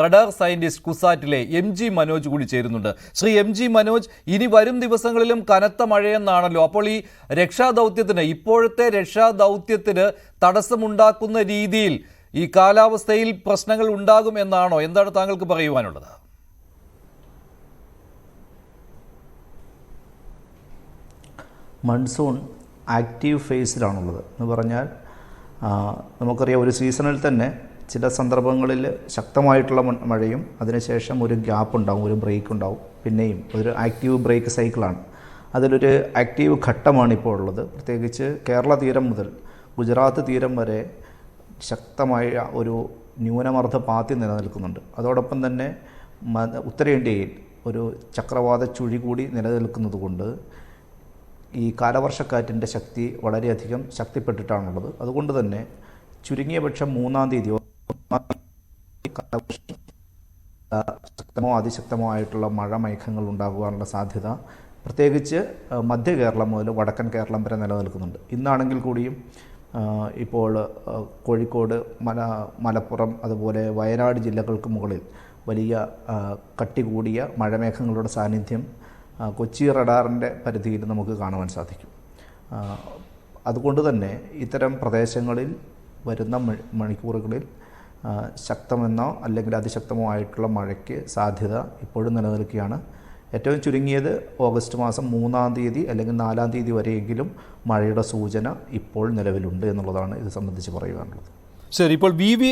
Radar scientist കുസാറ്റിലെ MG Manoj കൂടി ചേരുന്നുണ്ട്. Shri MG Manoj, ഇനി വരും ദിവസങ്ങളിലും കനത്ത മഴയെന്നാണല്ലോ. അപ്പോൾ ഈ ഇപ്പോഴത്തെ രക്ഷാദൗത്യത്തിന് തടസ്സമുണ്ടാക്കുന്ന രീതിയിൽ ഈ കാലാവസ്ഥയിൽ പ്രശ്നങ്ങൾ ഉണ്ടാകും എന്നാണോ? എന്താണ് താങ്കൾക്ക് പറയുവാനുള്ളത്? മൺസൂൺ ആക്റ്റീവ് ഫേസിലാണുള്ളത് എന്ന് പറഞ്ഞാൽ നമുക്കറിയാം, ഒരു സീസണിൽ തന്നെ ചില സന്ദർഭങ്ങളിൽ ശക്തമായിട്ടുള്ള മഴയും അതിനുശേഷം ഒരു ഗ്യാപ്പ് ഉണ്ടാവും, ഒരു ബ്രേക്ക് ഉണ്ടാവും, പിന്നെയും ഒരു ആക്റ്റീവ് ബ്രേക്ക് സൈക്കിളാണ്. അതിലൊരു ആക്റ്റീവ് ഘട്ടമാണ് ഇപ്പോൾ ഉള്ളത്. പ്രത്യേകിച്ച് കേരള തീരം മുതൽ ഗുജറാത്ത് തീരം വരെ ശക്തമായ ഒരു ന്യൂനമർദ്ദ പാത്തി നിലനിൽക്കുന്നുണ്ട്. അതോടൊപ്പം തന്നെ ഉത്തരേന്ത്യയിൽ ഒരു ചക്രവാത ചുഴി കൂടി നിലനിൽക്കുന്നത് കൊണ്ട് ഈ കാലവർഷക്കാറ്റിൻ്റെ ശക്തി വളരെയധികം ശക്തിപ്പെട്ടിട്ടാണുള്ളത്. അതുകൊണ്ട് തന്നെ ചുരുങ്ങിയ പക്ഷം 3-ാം തീയതി ശക്തമോ അതിശക്തമോ ആയിട്ടുള്ള മഴ മേഘങ്ങൾ ഉണ്ടാകുവാനുള്ള സാധ്യത പ്രത്യേകിച്ച് മധ്യ കേരളം മുതൽ വടക്കൻ കേരളം വരെ നിലനിൽക്കുന്നുണ്ട്. ഇന്നാണെങ്കിൽ കൂടിയും ഇപ്പോൾ കോഴിക്കോട്, മലപ്പുറം, അതുപോലെ വയനാട് ജില്ലകൾക്ക് മുകളിൽ വലിയ കട്ടി കൂടിയ മഴമേഘങ്ങളുടെ സാന്നിധ്യം കൊച്ചി റഡാറിൻ്റെ പരിധിയിൽ നമുക്ക് കാണുവാൻ സാധിക്കും. അതുകൊണ്ട് തന്നെ ഇത്തരം പ്രദേശങ്ങളിൽ വരുന്ന മണിക്കൂറുകളിൽ ശക്തമെന്നോ അല്ലെങ്കിൽ അതിശക്തമോ ആയിട്ടുള്ള മഴയ്ക്ക് സാധ്യത ഇപ്പോഴും നിലനിൽക്കുകയാണ്. ഏറ്റവും ചുരുങ്ങിയത് ഓഗസ്റ്റ് മാസം 3-ാം തീയതി അല്ലെങ്കിൽ 4-ാം തീയതി വരെയെങ്കിലും മഴയുടെ സൂചന ഇപ്പോൾ നിലവിലുണ്ട് എന്നുള്ളതാണ് ഇത് സംബന്ധിച്ച് പറയുവാനുള്ളത്. ശരി, ഇപ്പോൾ